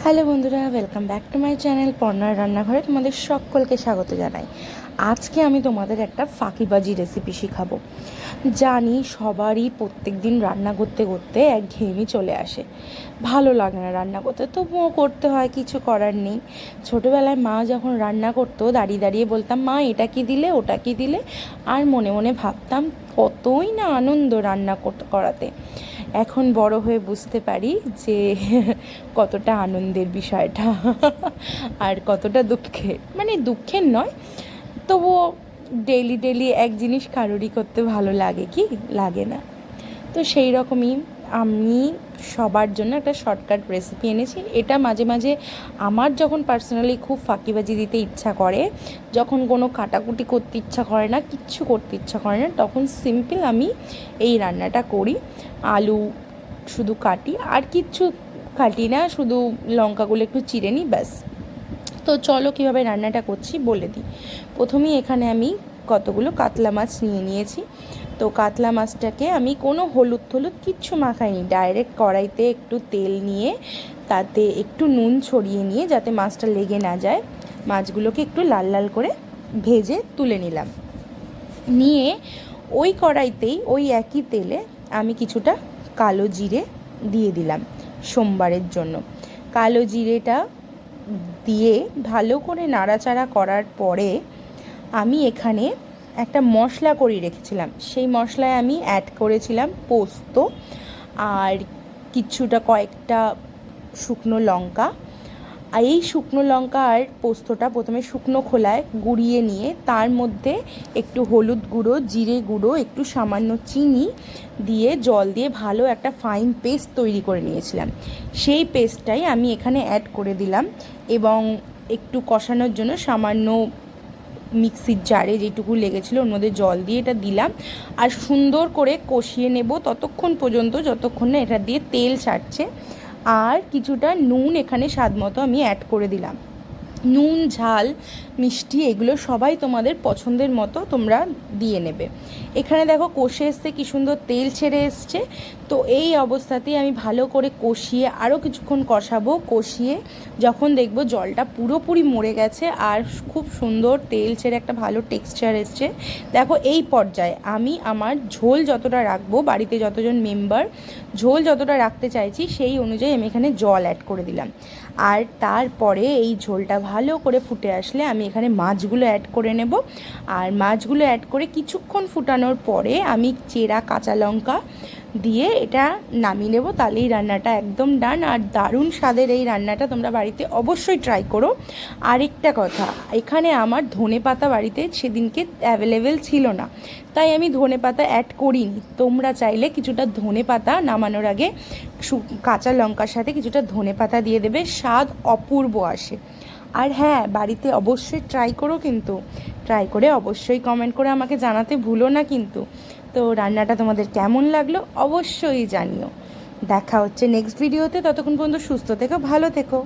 Hello বন্ধুরা, welcome back to my channel পর্ণার রান্নাঘরে তোমাদের সকলকে স্বাগত জানাই। আজকে আমি তোমাদের একটা ফাঁকিবাজি রেসিপি শেখাবো। জানি সবারই প্রত্যেক দিন রান্না করতে করতে একঘেয়েমি চলে আসে, ভালো লাগে না রান্না করতে, তবুও করতে হয়, কিছু করার নেই। ছোটোবেলায় মা যখন রান্না করতো দাঁড়িয়ে দাঁড়িয়ে বলতাম, মা এটা কি দিলে, ওটা কি দিলে, আর মনে মনে ভাবতাম কতই না আনন্দ রান্না করাতে। এখন বড় হয়ে বুঝতে পারি যে কতটা আনন্দের বিষয়টা আর কতটা দুঃখের, মানে দুঃখের নয়, তবুও ডেইলি ডেইলি এক জিনিস কারোরই করতে ভালো লাগে কি লাগে না। তো সেই রকমই আমি সবার জন্য একটা শর্টকাট রেসিপি এনেছি। এটা মাঝে মাঝে আমার যখন পার্সোনালি খুব ফাঁকিবাজি দিতে ইচ্ছা করে, যখন কোনো কাটাকুটি করতে ইচ্ছা করে না, কিচ্ছু করতে ইচ্ছা করে না, তখন সিম্পল আমি এই রান্নাটা করি। আলু শুধু কাটি, আর কিচ্ছু কাটি না, শুধু লঙ্কাগুলো একটু চিড়ে নিই, ব্যাস। তো চলো কীভাবে রান্নাটা করছি বলে দিই। প্রথমেই এখানে আমি কতগুলো কাতলা মাছ নিয়ে নিয়েছি। তো কাতলা মাছটাকে আমি কোনো হলুদ টলুদ কিচ্ছু মাখাইনি, ডাইরেক্ট কড়াইতে একটু তেল নিয়ে তাতে একটু নুন ছড়িয়ে নিয়ে, যাতে মাছটা লেগে না যায়, মাছগুলোকে একটু লাল লাল করে ভেজে তুলে নিলাম। নিয়ে ওই কড়াইতেই ওই একই তেলে আমি কিছুটা কালো জিরে দিয়ে দিলাম সোমবারের জন্য। কালো জিরেটা দিয়ে ভালো করে নাড়াচাড়া করার পরে আমি এখানে একটা মশলা করে রেখেছিলাম, সেই মশলায় আমি অ্যাড করেছিলাম পোস্ত আর কিছুটা কয়েকটা শুকনো লঙ্কা। আর এই শুকনো লঙ্কা আর পোস্তটা প্রথমে শুকনো খোলায় গুঁড়িয়ে নিয়ে তার মধ্যে একটু হলুদ গুঁড়ো, জিরে গুঁড়ো, একটু সামান্য চিনি দিয়ে জল দিয়ে ভালো একটা ফাইন পেস্ট তৈরি করে নিয়েছিলাম। সেই পেস্টটাই আমি এখানে অ্যাড করে দিলাম এবং একটু কষানোর জন্য সামান্য মিক্সির জারে যেটুকু লেগেছিলো ওর মধ্যে জল দিয়ে এটা দিলাম, আর সুন্দর করে কষিয়ে নেব ততক্ষণ পর্যন্ত যতক্ষণ না এটা দিয়ে তেল ছাড়ছে। আর কিছুটা নুন এখানে স্বাদ মতো আমি অ্যাড করে দিলাম। নুন, ঝাল, মিষ্টি এগুলো সবাই তোমাদের পছন্দের মতো তোমরা দিয়ে নেবে। এখানে দেখো কষে এসছে, কী সুন্দর তেল ছেড়ে এসছে। তো এই অবস্থাতেই আমি ভালো করে কষিয়ে আরও কিছুক্ষণ কষাবো। কষিয়ে যখন দেখবো জলটা পুরোপুরি মরে গেছে আর খুব সুন্দর তেল ছেড়ে একটা ভালো টেক্সচার এসছে, দেখো এই পর্যায়ে আমি আমার ঝোল যতটা রাখবো, বাড়িতে যতজন মেম্বার ঝোল যতটা রাখতে চাইছি সেই অনুযায়ী আমি এখানে জল অ্যাড করে দিলাম। আর তারপরে এই ঝোলটা ভালো করে ফুটে আসলে আমি এখানে মাছগুলো অ্যাড করে নেব। আর মাছগুলো অ্যাড করে কিছুক্ষণ ফুটানোর পরে আমি চেরা কাঁচা লঙ্কা দিয়ে এটা নামিয়ে নেব। তাহলেই রান্নাটা একদম ডান। আর দারুণ স্বাদের এই রান্নাটা তোমরা বাড়িতে অবশ্যই ট্রাই করো। আরেকটা কথা, এখানে আমার ধনেপাতা বাড়িতে সেদিনকে অ্যাভেলেবেল ছিল না, তাই আমি ধনেপাতা অ্যাড করিনি। তোমরা চাইলে কিছুটা ধনেপাতা নামানোর আগে কাঁচা লঙ্কার সাথে কিছুটা ধনেপাতা দিয়ে দেবে, স্বাদ অপূর্ব আসে। আর হ্যাঁ, বাড়িতে অবশ্যই ট্রাই করো, কিন্তু ট্রাই করে অবশ্যই কমেন্ট করে আমাকে জানাতে ভুলো না কিন্তু। তো রান্নাটা তোমাদের কেমন লাগলো অবশ্যই জানিও। দেখা হচ্ছে নেক্সট ভিডিওতে, ততক্ষণ পর্যন্ত সুস্থ থেকো, ভালো থেকো।